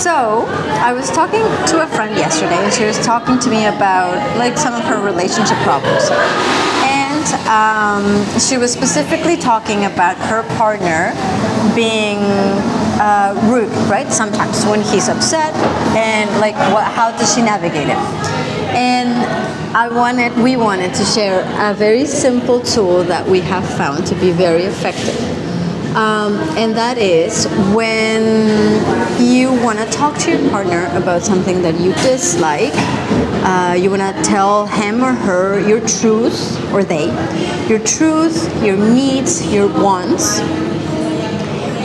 So, I was talking to a friend yesterday, and she was talking to me about like some of her relationship problems. And she was specifically talking about her partner being rude, right? Sometimes when he's upset, and like, how does she navigate it? And we wanted to share a very simple tool that we have found to be very effective. And that is when you want to talk to your partner about something that you dislike, you want to tell him or her your truth, or they, your truth, your needs, your wants,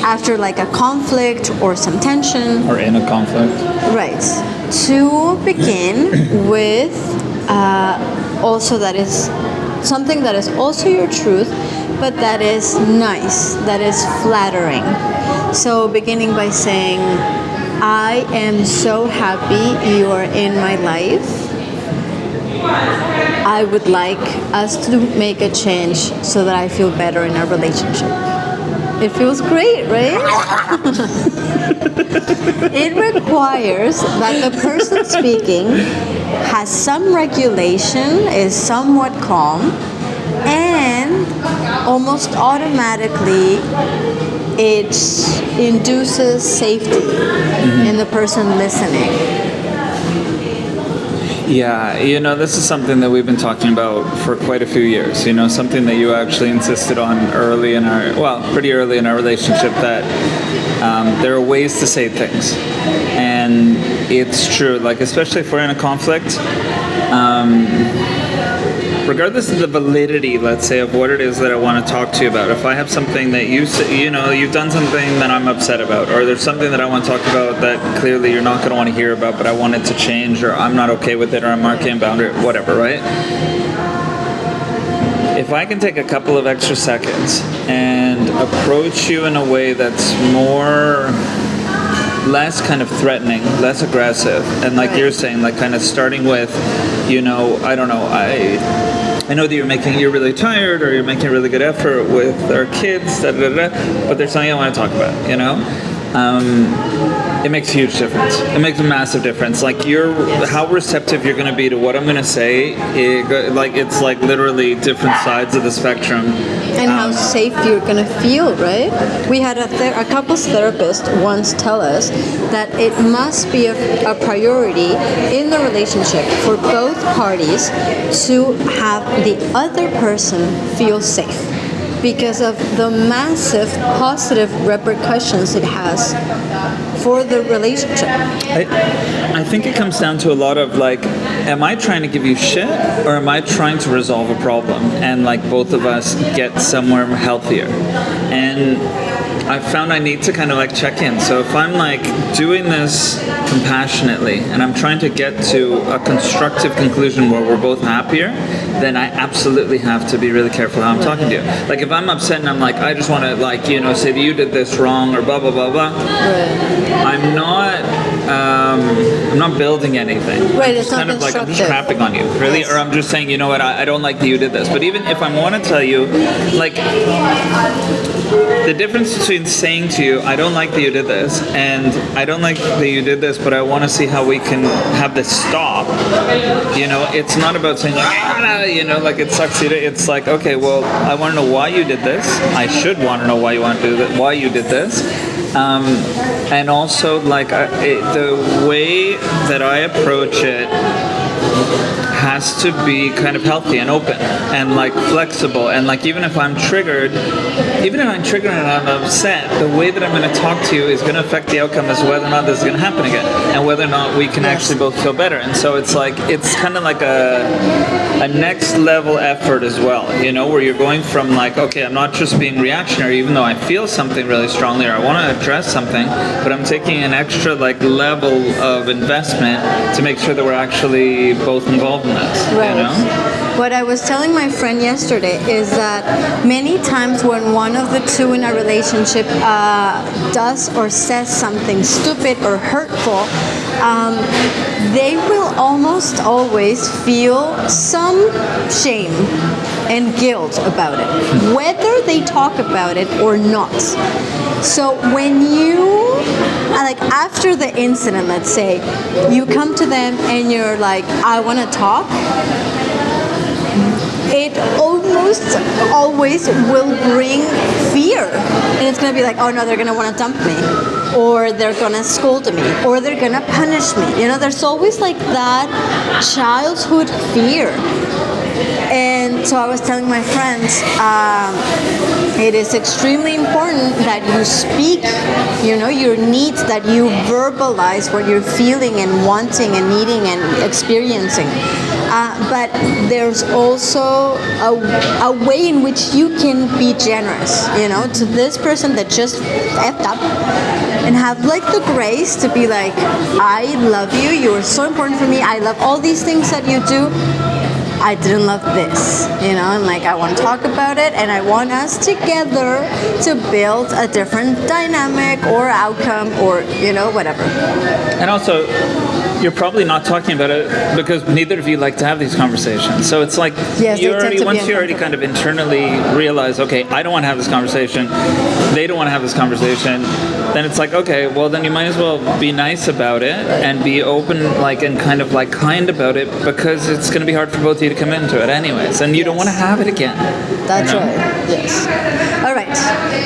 after like a conflict or some tension. Or in a conflict. Right. To begin with, also that is something that is also your truth, but that is nice, that is flattering. So beginning by saying, I am so happy you are in my life. I would like us to make a change so that I feel better in our relationship. It feels great, right? It requires that the person speaking has some regulation, is somewhat calm, and almost automatically it induces safety in the person listening. Yeah, this is something that we've been talking about for quite a few years. Something that you actually insisted on pretty early in our relationship, that there are ways to say things. And it's true, like, especially if we're in a conflict, regardless of the validity, let's say, of what it is that I want to talk to you about. If I have something that you've done something that I'm upset about, or there's something that I want to talk about that clearly you're not going to want to hear about, but I want it to change, or I'm not okay with it, or I'm marking a boundary, whatever, right? If I can take a couple of extra seconds and approach you in a way that's less kind of threatening, less aggressive, and like you're saying, like kind of starting with, I don't know, I know that you're really tired, or you're making a really good effort with our kids, but there's something I want to talk about, it makes a huge difference. It makes a massive difference. Like, how receptive you're going to be to what I'm going to say, it's like literally different sides of the spectrum. And how safe you're going to feel, right? We had a couples therapist once tell us that it must be a priority in the relationship for both parties to have the other person feel safe, because of the massive positive repercussions it has for the relationship. I think it comes down to a lot of like, am I trying to give you shit, or am I trying to resolve a problem and like both of us get somewhere healthier? And I found I need to kind of like check in. So if I'm like doing this compassionately and I'm trying to get to a constructive conclusion where we're both happier, then I absolutely have to be really careful how I'm talking to you. Like, if I'm upset and I'm like, I just want to like, say that you did this wrong, or blah, blah, blah, blah. I'm not building anything. Right, it's kind of like, I'm just crapping on you, really. Yes. Or I'm just saying, I don't like that you did this. But even if I want to tell you, like, the difference between saying to you, I don't like that you did this, and I don't like that you did this, but I want to see how we can have this stop. It's not about saying, like it sucks. It's like, okay, well, I want to know why you did this. I should want to know why you did this. And also, like, the way that I approach it has to be kind of healthy and open and like flexible, and like even if I'm triggered and I'm upset, the way that I'm going to talk to you is going to affect the outcome as to whether or not this is going to happen again, and whether or not we can actually both feel better. And so it's like, it's kind of like a next level effort as well, where you're going from like, okay, I'm not just being reactionary, even though I feel something really strongly or I want to address something, but I'm taking an extra like level of investment to make sure that we're actually both involved in this. Right. What I was telling my friend yesterday is that many times when one of the two in a relationship does or says something stupid or hurtful, they will almost always feel some shame and guilt about it, whether they talk about it or not. So when you like after the incident, let's say, you come to them and you're like, I want to talk, it almost always will bring fear. And it's going to be like, oh no, they're going to want to dump me. Or they're going to scold me. Or they're going to punish me. You know, there's always like that childhood fear. And so I was telling my friends, it is extremely important that you speak, you know, your needs, that you verbalize what you're feeling and wanting and needing and experiencing. But there's also a way in which you can be generous, you know, to this person that just effed up, and have like the grace to be like, I love you, you are so important for me, I love all these things that you do, I didn't love this, you know, and like I want to talk about it, and I want us together to build a different dynamic or outcome, or, you know, whatever. And also, you're probably not talking about it because neither of you like to have these conversations. So it's like, Yes, you they tend already, to be once you already kind of internally realize, okay, I don't want to have this conversation, they don't want to have this conversation, then it's like, okay, well then you might as well be nice about it and be open, like, and kind of like kind about it, because it's going to be hard for both of you to come into it anyways, and you don't want to have it again. That's you know? right. Yes. All right.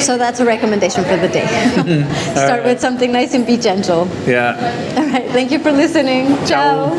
So that's a recommendation for the day. Start with something nice and be gentle. Yeah. All right. Thank you for listening. Ciao.